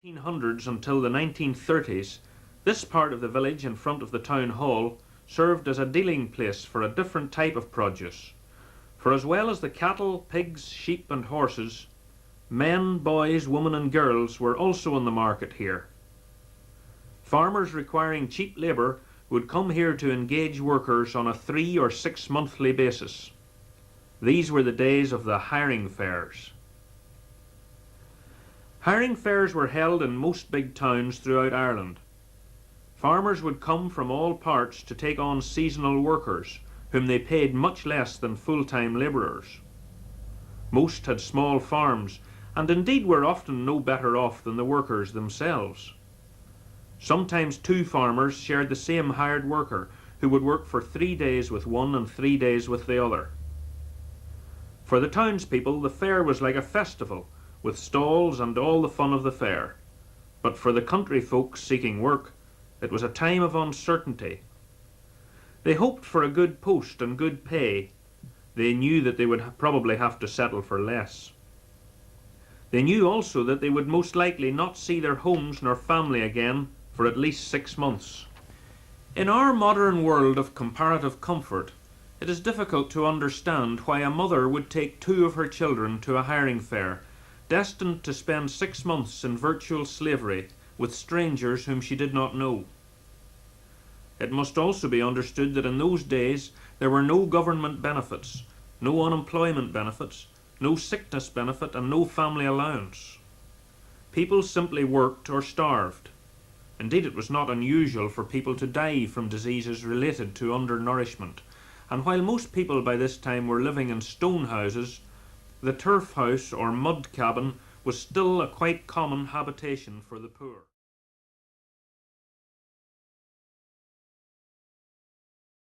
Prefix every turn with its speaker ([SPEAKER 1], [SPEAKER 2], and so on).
[SPEAKER 1] 1800s until the 1930s, this part of the village in front of the town hall served as a dealing place for a different type of produce. For as well as the cattle, pigs, sheep and horses, men, boys, women and girls were also on the market here. Farmers requiring cheap labour would come here to engage workers on a 3 or 6 monthly basis. These were the days of the hiring fairs. Hiring fairs were held in most big towns throughout Ireland. Farmers would come from all parts to take on seasonal workers, whom they paid much less than full-time labourers. Most had small farms, and indeed were often no better off than the workers themselves. Sometimes 2 farmers shared the same hired worker, who would work for 3 days with one and 3 days with the other. For the townspeople, the fair was like a festival, with stalls and all the fun of the fair. But for the country folks seeking work, it was a time of uncertainty. They hoped for a good post and good pay. They knew that they would probably have to settle for less. They knew also that they would most likely not see their homes nor family again for at least 6 months. In our modern world of comparative comfort, it is difficult to understand why a mother would take 2 of her children to a hiring fair, destined to spend 6 months in virtual slavery with strangers whom she did not know. It must also be understood that in those days there were no government benefits, no unemployment benefits, no sickness benefit and no family allowance. People simply worked or starved. Indeed, it was not unusual for people to die from diseases related to undernourishment, and while most people by this time were living in stone houses, the turf house or mud cabin was still a quite common habitation for the poor.